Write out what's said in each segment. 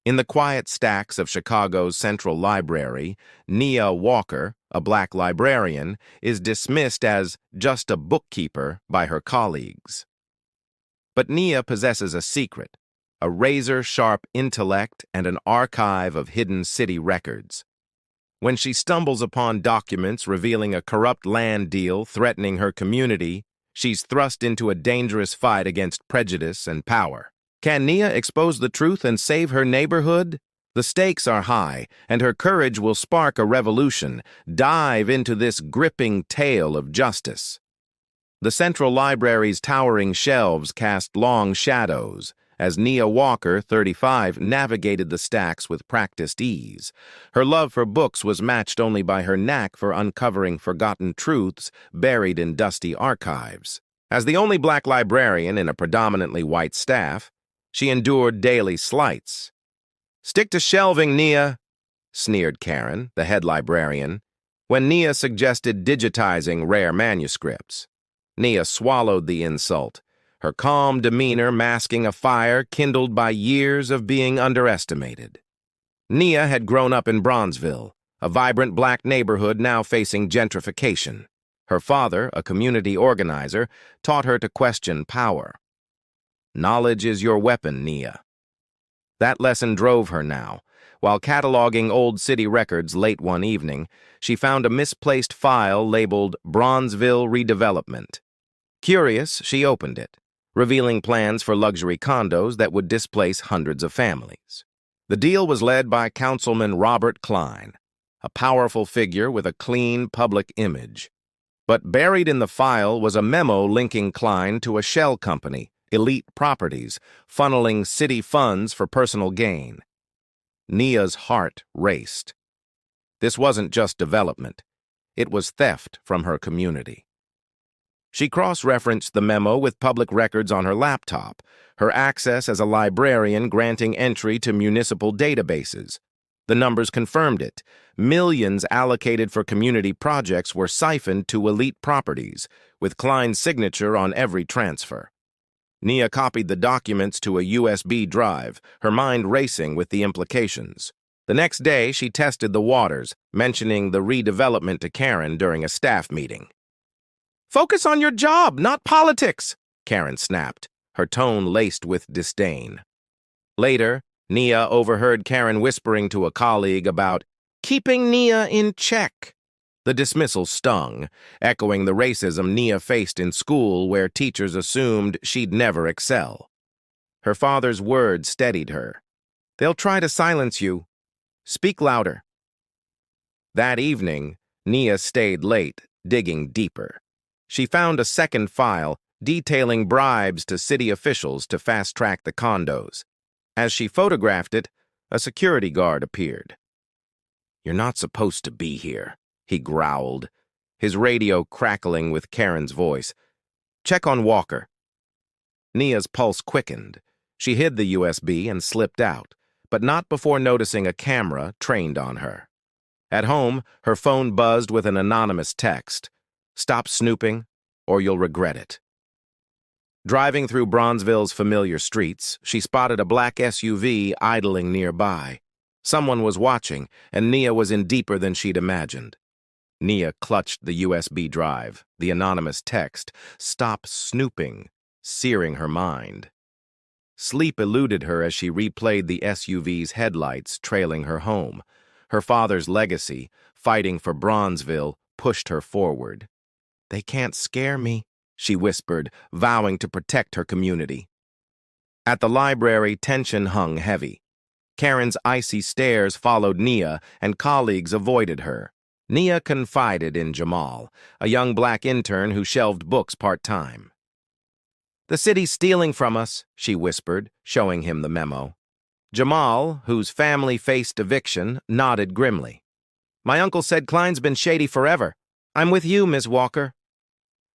In the quiet stacks of Chicago's Central Library, Nia Walker, a black librarian, is dismissed as just a bookkeeper by her colleagues. But Nia possesses a secret, a razor-sharp intellect and an archive of hidden city records. When she stumbles upon documents revealing a corrupt land deal threatening her community, she's thrust into a dangerous fight against prejudice and power. Can Nia expose the truth and save her neighborhood? The stakes are high, and her courage will spark a revolution. Dive into this gripping tale of justice. The Central Library's towering shelves cast long shadows as Nia Walker, 35, navigated the stacks with practiced ease. Her love for books was matched only by her knack for uncovering forgotten truths buried in dusty archives. As the only black librarian in a predominantly white staff, she endured daily slights. "Stick to shelving, Nia," sneered Karen, the head librarian, when Nia suggested digitizing rare manuscripts. Nia swallowed the insult, her calm demeanor masking a fire kindled by years of being underestimated. Nia had grown up in Bronzeville, a vibrant black neighborhood now facing gentrification. Her father, a community organizer, taught her to question power. Knowledge is your weapon, Nia. That lesson drove her now. While cataloging old city records late one evening, she found a misplaced file labeled Bronzeville Redevelopment. Curious, she opened it, revealing plans for luxury condos that would displace hundreds of families. The deal was led by Councilman Robert Klein, a powerful figure with a clean public image. But buried in the file was a memo linking Klein to a shell company, Elite Properties, funneling city funds for personal gain. Nia's heart raced. This wasn't just development. It was theft from her community. She cross-referenced the memo with public records on her laptop, her access as a librarian granting entry to municipal databases. The numbers confirmed it. Millions allocated for community projects were siphoned to Elite Properties, with Klein's signature on every transfer. Nia copied the documents to a USB drive, her mind racing with the implications. The next day, she tested the waters, mentioning the redevelopment to Karen during a staff meeting. "Focus on your job, not politics," Karen snapped, her tone laced with disdain. Later, Nia overheard Karen whispering to a colleague about keeping Nia in check. The dismissal stung, echoing the racism Nia faced in school where teachers assumed she'd never excel. Her father's words steadied her. "They'll try to silence you. Speak louder." That evening, Nia stayed late, digging deeper. She found a second file detailing bribes to city officials to fast-track the condos. As she photographed it, a security guard appeared. "You're not supposed to be here," he growled, his radio crackling with Karen's voice. "Check on Walker." Nia's pulse quickened. She hid the USB and slipped out, but not before noticing a camera trained on her. At home, her phone buzzed with an anonymous text. "Stop snooping, or you'll regret it." Driving through Bronzeville's familiar streets, she spotted a black SUV idling nearby. Someone was watching, and Nia was in deeper than she'd imagined. Nia clutched the USB drive, the anonymous text, "Stop snooping," searing her mind. Sleep eluded her as she replayed the SUV's headlights trailing her home. Her father's legacy, fighting for Bronzeville, pushed her forward. "They can't scare me," she whispered, vowing to protect her community. At the library, tension hung heavy. Karen's icy stares followed Nia, and colleagues avoided her. Nia confided in Jamal, a young black intern who shelved books part-time. "The city's stealing from us," she whispered, showing him the memo. Jamal, whose family faced eviction, nodded grimly. "My uncle said Klein's been shady forever. I'm with you, Ms. Walker."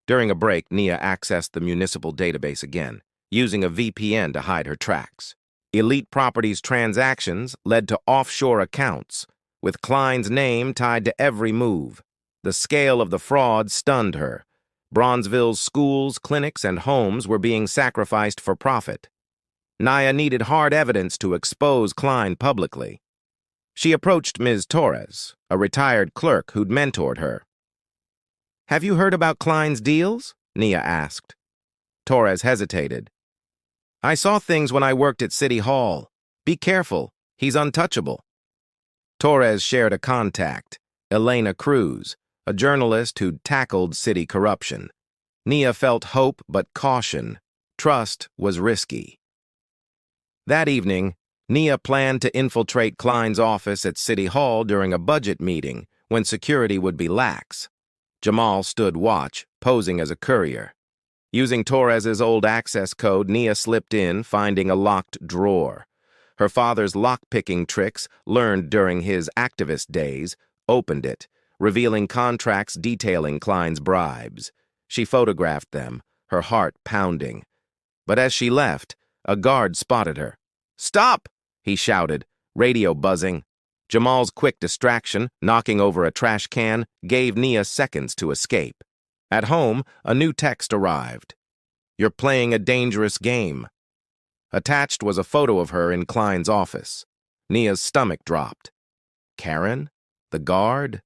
During a break, Nia accessed the municipal database again, using a VPN to hide her tracks. Elite Properties transactions led to offshore accounts, with Klein's name tied to every move. The scale of the fraud stunned her. Bronzeville's schools, clinics, and homes were being sacrificed for profit. Nia needed hard evidence to expose Klein publicly. She approached Ms. Torres, a retired clerk who'd mentored her. "Have you heard about Klein's deals?" Nia asked. Torres hesitated. "I saw things when I worked at City Hall. Be careful, he's untouchable." Torres shared a contact, Elena Cruz, a journalist who'd tackled city corruption. Nia felt hope but caution. Trust was risky. That evening, Nia planned to infiltrate Klein's office at City Hall during a budget meeting when security would be lax. Jamal stood watch, posing as a courier. Using Torres's old access code, Nia slipped in, finding a locked drawer. Her father's lock-picking tricks, learned during his activist days, opened it, revealing contracts detailing Klein's bribes. She photographed them, her heart pounding. But as she left, a guard spotted her. "Stop!" he shouted, radio buzzing. Jamal's quick distraction, knocking over a trash can, gave Nia seconds to escape. At home, a new text arrived. "You're playing a dangerous game." Attached was a photo of her in Klein's office. Nia's stomach dropped. Karen? The guard?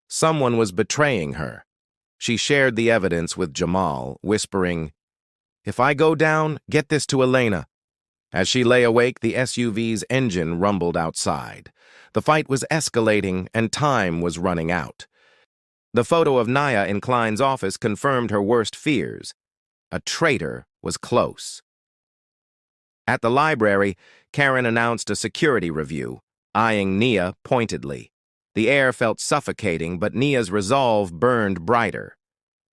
Someone was betraying her. She shared the evidence with Jamal, whispering, "If I go down, get this to Elena." As she lay awake, the SUV's engine rumbled outside. The fight was escalating, and time was running out. The photo of Nia in Klein's office confirmed her worst fears. A traitor was close. At the library, Karen announced a security review, eyeing Nia pointedly. The air felt suffocating, but Nia's resolve burned brighter.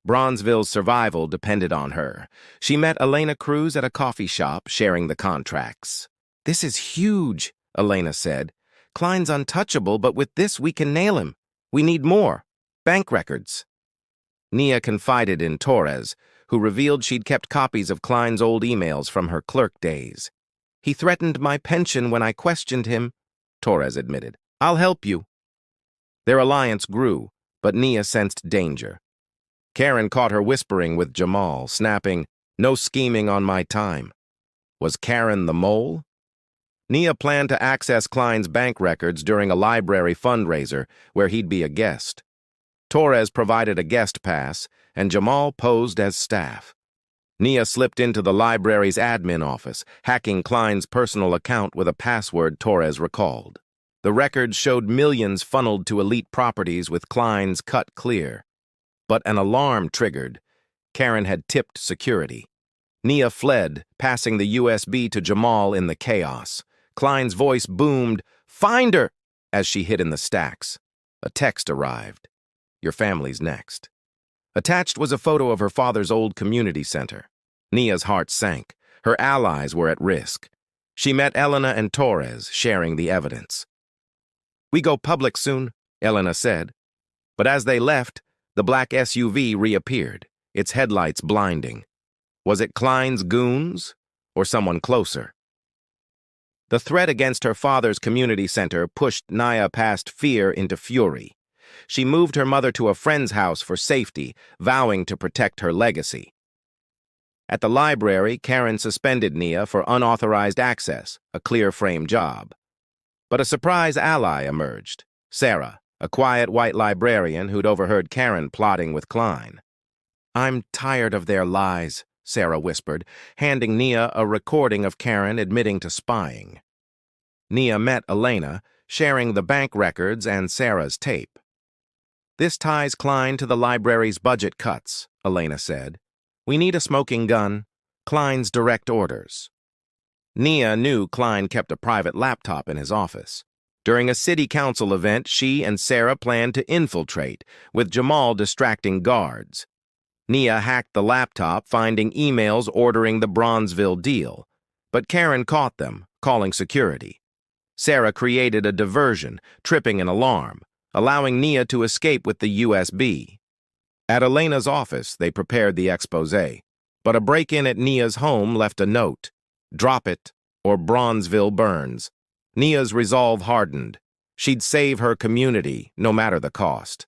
Bronzeville's survival depended on her. She met Elena Cruz at a coffee shop, sharing the contracts. "This is huge," Elena said. "Klein's untouchable, but with this we can nail him. We need more. Bank records." Nia confided in Torres, who revealed she'd kept copies of Klein's old emails from her clerk days. "He threatened my pension when I questioned him," Torres admitted. "I'll help you." Their alliance grew, but Nia sensed danger. Karen caught her whispering with Jamal, snapping, "No scheming on my time." Was Karen the mole? Nia planned to access Klein's bank records during a library fundraiser where he'd be a guest. Torres provided a guest pass, and Jamal posed as staff. Nia slipped into the library's admin office, hacking Klein's personal account with a password Torres recalled. The records showed millions funneled to elite properties with Klein's cut clear. But an alarm triggered. Karen had tipped security. Nia fled, passing the USB to Jamal in the chaos. Klein's voice boomed, "Find her!" as she hid in the stacks. A text arrived. "Your family's next." Attached was a photo of her father's old community center. Nia's heart sank. Her allies were at risk. She met Elena and Torres, sharing the evidence. "We go public soon," Elena said. But as they left, the black SUV reappeared, its headlights blinding. Was it Klein's goons or someone closer? The threat against her father's community center pushed Nia past fear into fury. She moved her mother to a friend's house for safety, vowing to protect her legacy. At the library, Karen suspended Nia for unauthorized access, a clear-frame job. But a surprise ally emerged, Sarah, a quiet white librarian who'd overheard Karen plotting with Klein. "I'm tired of their lies," Sarah whispered, handing Nia a recording of Karen admitting to spying. Nia met Elena, sharing the bank records and Sarah's tape. "This ties Klein to the library's budget cuts," Elena said. "We need a smoking gun. Klein's direct orders." Nia knew Klein kept a private laptop in his office. During a city council event, she and Sarah planned to infiltrate, with Jamal distracting guards. Nia hacked the laptop, finding emails ordering the Bronzeville deal. But Karen caught them, calling security. Sarah created a diversion, tripping an alarm, allowing Nia to escape with the USB. At Elena's office, they prepared the exposé, but a break-in at Nia's home left a note. "Drop it, or Bronzeville burns." Nia's resolve hardened. She'd save her community, no matter the cost.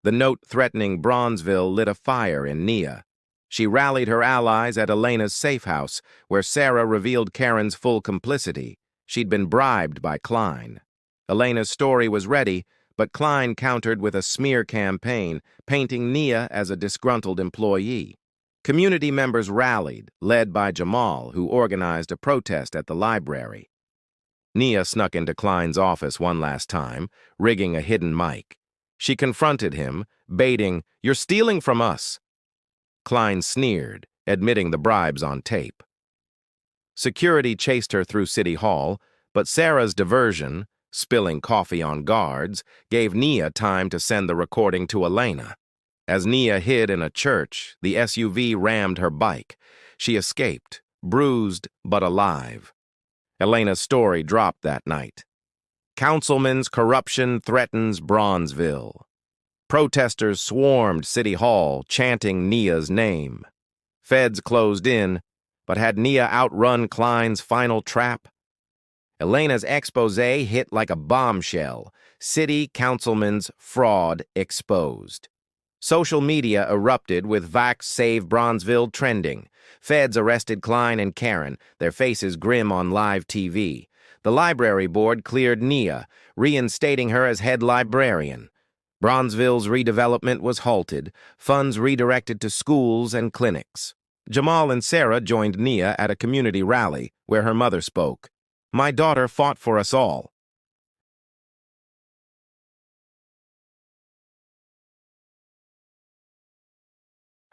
The note threatening Bronzeville lit a fire in Nia. She rallied her allies at Elena's safe house, where Sarah revealed Karen's full complicity. She'd been bribed by Klein. Elena's story was ready, but Klein countered with a smear campaign, painting Nia as a disgruntled employee. Community members rallied, led by Jamal, who organized a protest at the library. Nia snuck into Klein's office one last time, rigging a hidden mic. She confronted him, baiting, "You're stealing from us." Klein sneered, admitting the bribes on tape. Security chased her through City Hall, but Sarah's diversion, spilling coffee on guards, gave Nia time to send the recording to Elena. As Nia hid in a church, the SUV rammed her bike. She escaped, bruised but alive. Elena's story dropped that night. Councilman's corruption threatens Bronzeville. Protesters swarmed City Hall, chanting Nia's name. Feds closed in, but had Nia outrun Klein's final trap? Elena's expose hit like a bombshell. City councilman's fraud exposed. Social media erupted with Vax Save Bronzeville trending. Feds arrested Klein and Karen, their faces grim on live TV. The library board cleared Nia, reinstating her as head librarian. Bronzeville's redevelopment was halted, funds redirected to schools and clinics. Jamal and Sarah joined Nia at a community rally, where her mother spoke. "My daughter fought for us all."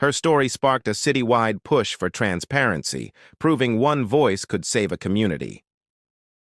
Her story sparked a citywide push for transparency, proving one voice could save a community.